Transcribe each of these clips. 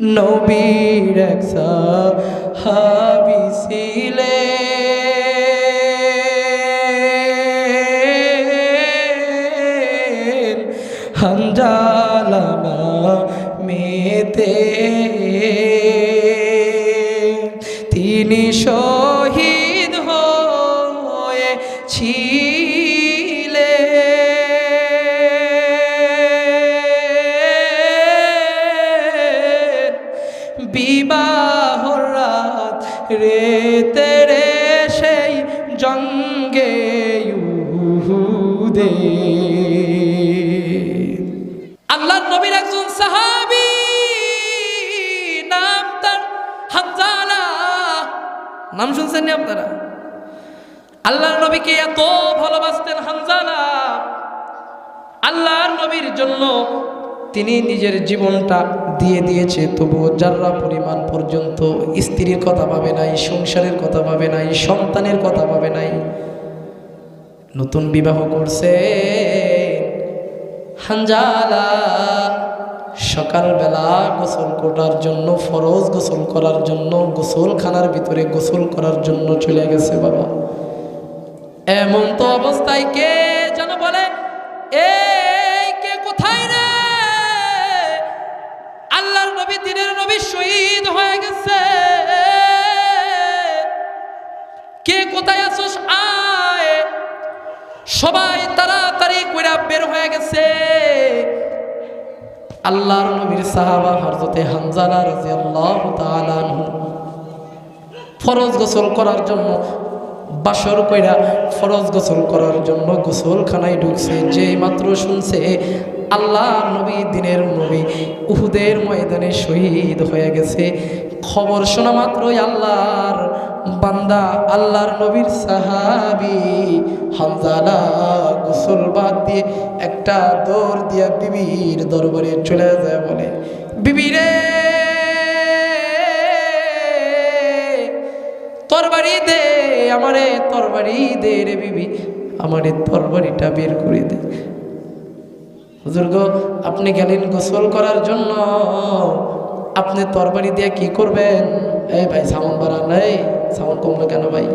নবীর এক সাহাবী ছিলেন হানজালা নামেতে, তিনি শহীদ হয়েছিলেন বিবাহর রাত রেতে রে সেই জঙ্গে উহুদে। আল্লাহর নবীর একজন সাহাবী, নাম তার হানজালা। নাম শুনছেন আপনারা? আল্লাহর নবীকে এত ভালোবাসতেন হানজালা, আল্লাহর নবীর জন্য তিনি নিজের জীবনটা দিয়ে দিয়েছে, তবুও যার্রা পরিমাণ পর্যন্ত স্ত্রীর কথা ভাবে নাই, সংসারের কথা ভাবে নাই, সন্তানের কথা ভাবে নাই। নতুন বিবাহ করছে হানজালা, সকালবেলা গোসল করার জন্য, ফরজ গোসল করার জন্য গোসলখানার ভিতরে গোসল করার জন্য চলে গেছে। বাবা, এমন তো অবস্থায় কে যেন বলে, এই কে কোথায় রে? আল্লাহর নবী, দিনের নবী শহীদ হয়ে গেছে, কে কোথায় আছোস আয়। সবাই তাড়াতাড়ি করে বের হয়ে গেছে। আল্লাহর নবীর সাহাবা হযরতে হানজালা রাদিয়াল্লাহু তাআলা আনহু ফরজ গোসল করার জন্য বাসর কইরা ফরজ গোসল করার জন্য গোসলখানায় ঢুকছে। যেই মাত্র শুনছে আল্লাহর নবী, দিনের নবী উহুদের ময়দানে শহীদ হয়ে গেছে, খবর শোনা মাত্রই আল্লাহর বান্দা, আল্লাহর নবীর সাহাবী হানজালা গোসল বাদ দিয়ে একটা দৌড় দিয়া বিবির দরবারে চলে যায়, বলে, বিবি রে, তরবারি দে আমারে, তরবারি দে রে বিবি, আমারে তরবারিটা বের করে দে। হুজুর গো, আপনি গেলেন গোসল করার জন্য, আপনি তরবারি দিয়ে কি করবেন? এই ভাই সাউন্ড বাড়ান, এই সাউন্ড কমলো কেন ভাই?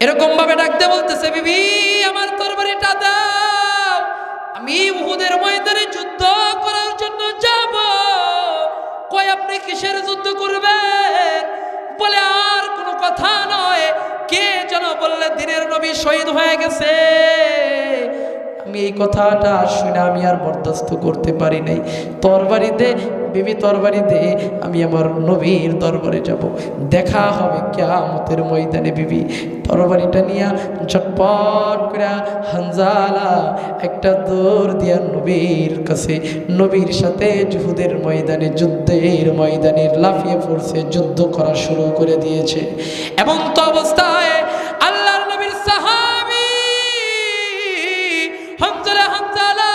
এরকম ভাবে ডাকতে বলতেছে, বিবি আমার তরবারিটা দাও, আমি উহুদের ময়দানে যুদ্ধ করার জন্য যাব। কই আপনি কিসের যুদ্ধ করবেন? বলে আর কোনো কথা নয়, কে যেন বললে দিনের নবী শহীদ হয়ে গেছে। আমি এই কথাটা শুনে আমি আর বরদাস্ত করতে পারি নাই। তরবারি দে বিবি, তরবারি দে, আমি আমার নবীর দরবারে যাব, দেখা হবে কিয়ামতের ময়দানে। বিবি তরবারিটা নিয়া ঝটপট করে হানজালা একটা দৌড় দিয়া নবীর কাছে, নবীর সাথে উহুদের ময়দানে, যুদ্ধের ময়দানে লাফিয়ে পড়ছে, যুদ্ধ করা শুরু করে দিয়েছে। এমন তো অবস্থায় আল্লাহর নবীর সাহাবী হানজালা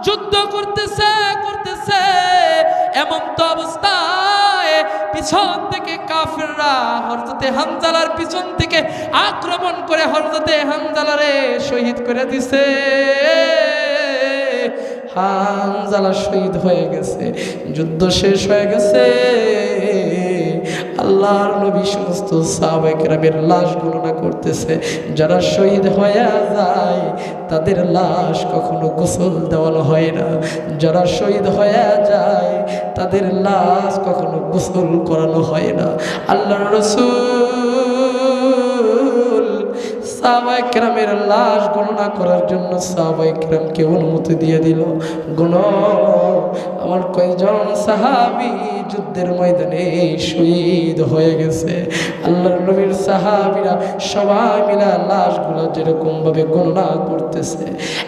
যুদ্ধ করতেছে। এমন তো অবস্থায় পিছন থেকে কাফেররা হযরতে হানজালার পিছন থেকে আক্রমণ করে হযরতে হানজালারে শহীদ করে দিছে। হানজালা শহীদ হয়ে গেছে, যুদ্ধ শেষ হয়ে গেছে। আল্লাহর নবী সমস্ত সাহাবায়ে কেরামের লাশ গণনা করতেছে। যারা শহীদ হয়ে যায় তাদের লাশ কখনো গোসল দেওয়ানো হয় না, যারা শহীদ হয়ে যায় তাদের লাশ কখনো গোসল করানো হয় না। আল্লাহর রাসূল সাহাবায়ে কেরামের লাশ গণনা করার জন্য সাহাবায়ে কেরামকে অনুমতি দিয়ে দিল, গুণ আমার কয়জন সাহাবী যুদ্ধের ময়দানে শহীদ হয়ে গেছে। আল্লাহর নবীর সাহাবীরা সবাই মিলে লাশগুলো যেরকম ভাবে গণনা করতেছে,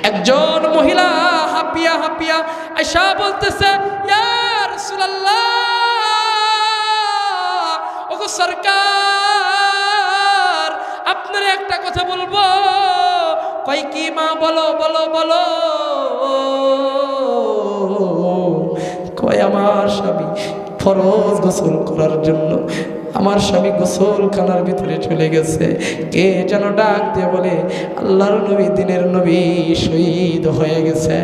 একজন মহিলা হাপিয়া হাপিয়া আয়েশা বলতেছে, ইয়া রাসূলুল্লাহ, ওগো সরকার, আপনার একটা কথা বলবো। কই কি মা? বলো বলো বলো। কয় আমার স্বামী ফরজ গোসল করার জন্য আমার স্বামী গোসলখানার ভিতরে চলে গেছে। কে যেন ডাক দিয়ে বলে, আল্লাহর নবী, দিনের নবী শহীদ হয়ে গেছে।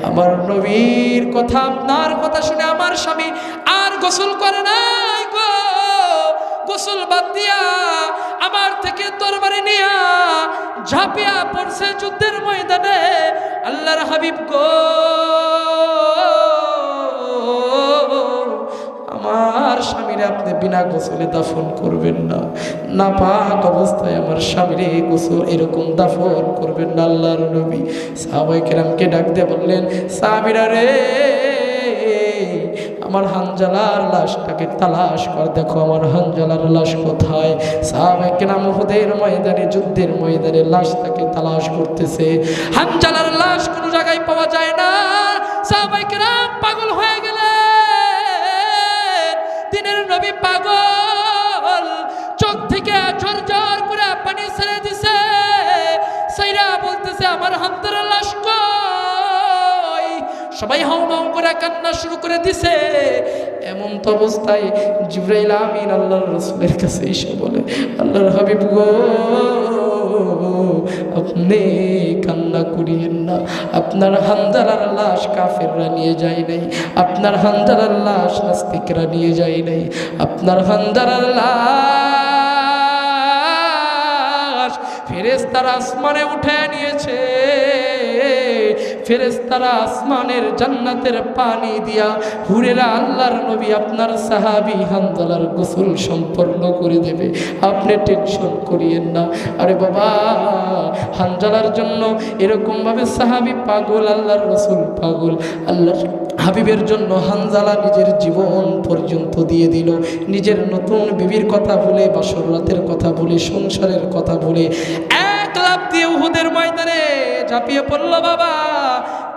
আমার নবীর কথা, আপনার কথা শুনে আমার স্বামী আর গোসল করে নাই গো। গোসল বাদ দিয়া আমার থেকে তরবারি নিয়া ঝাঁপিয়া পড়ছে যুদ্ধের ময়দানে। আল্লাহর হাবিব গো, আমার স্বামীরে আপনি বিনা গোসলে দাফন করবেন না, নাপাক অবস্থায় আমার স্বামীরে গোসল এরকম দাফন করবেন না আল্লাহর নবী। সাহাবায়ে কেরামকে ডাক দিয়ে বললেন, সাহাবীরা রে, আমার হানজালার লাশটাকে তালাশ কর, দেখো আমার হানজালার লাশ কোথায়। সাহাবায়ে কেরাম উহুদের ময়দানে, যুদ্ধের ময়দানে লাশটাকে তালাশ করতেছে। হানজালার লাশ কোনো জায়গায় পাওয়া যায় না। সাহাবায়ে কেরাম পাগল হয়ে গেলেন। দিনের নবী পাগল, চোখ থেকে ঝরঝর করে পানি ছেড়ে দিছে। সাইরা বলতেছে, আমার হানজালার লাশ কই? সবাই হাউমাউ করে কান্না শুরু করে দিছে। এমন তো অবস্থায় জিবরাইল আমিন আল্লাহর রাসূলের কাছে এসে বলে, আল্লাহর হাবিব গো, আপনি কান্না করিয়েন না, আপনার হানজালার লাশ কাফেররা নিয়ে যায় নাই, আপনার হানজালার লাশ নাস্তিকরা নিয়ে যায় নাই, আপনার হানজালার লাশ ফেরেশতারা আসমানে উঠে নিয়েছে। ফেরেশতারা আসমানের জান্নাতের পানি দিয়া হুরেরা আল্লাহর নবী আপনার সাহাবী হানজালার গোসল সম্পন্ন করে দেবে, আপনি টেনশন করিয়েন না। আরে বাবা, হানজালার জন্য এরকম ভাবে সাহাবী পাগল, আল্লাহর রাসূল পাগল। আল্লাহর হাবিবের জন্য হানজালা নিজের জীবন পর্যন্ত দিয়ে দিল। নিজের নতুন বিবির কথা ভুলে, বাসর রাতের কথা ভুলে, সংসারের কথা ভুলে এক লাফ দিয়ে উহুদের ময়দানে ঝাঁপিয়ে পড়ল। বাবা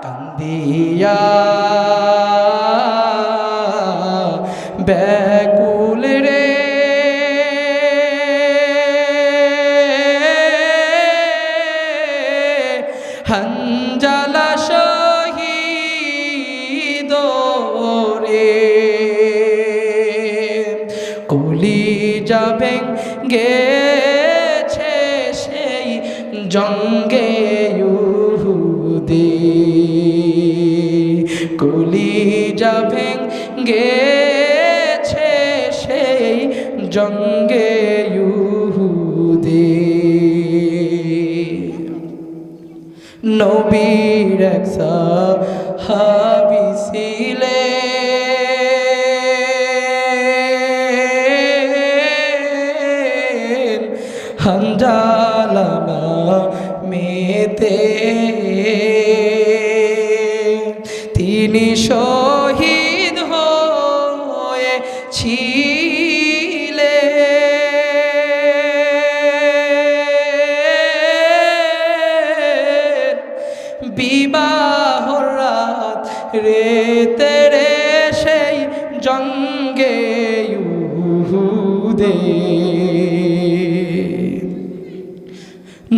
কান্দিয়া ব্যাকুল রে, হানজালা শহীদ রে, কলিজা ভেঙেছে সেই জঙ্গে ইহুদি, কলিজা ভেঙেছে সেই জঙ্গে ইহুদি। নবীর এক সাহাবী ছিলেন হানজালা নামেতে, তিনি শহীদ হয়েছিলেন বিবাহর রাত রেতে রে সেই জঙ্গে ইহুদে।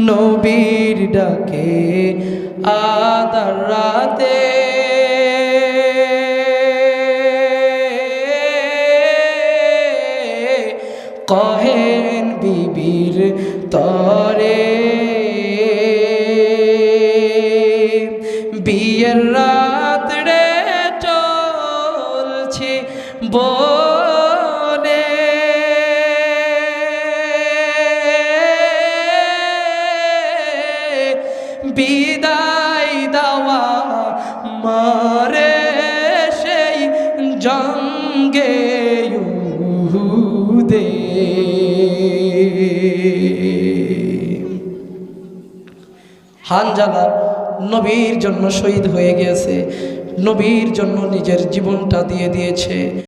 নবীর ডাকে আদার রাতে কহেন বিবির তরে, বিয়ের রাত রে চলছে বনে, বিদায় দেওয়া মারে সেই জঙ্গে ইহুদে। হানজালা নবীর জন্য শহীদ হয়ে গিয়েছে, নবীর জন্য নিজের জীবনটা দিয়ে দিয়েছে।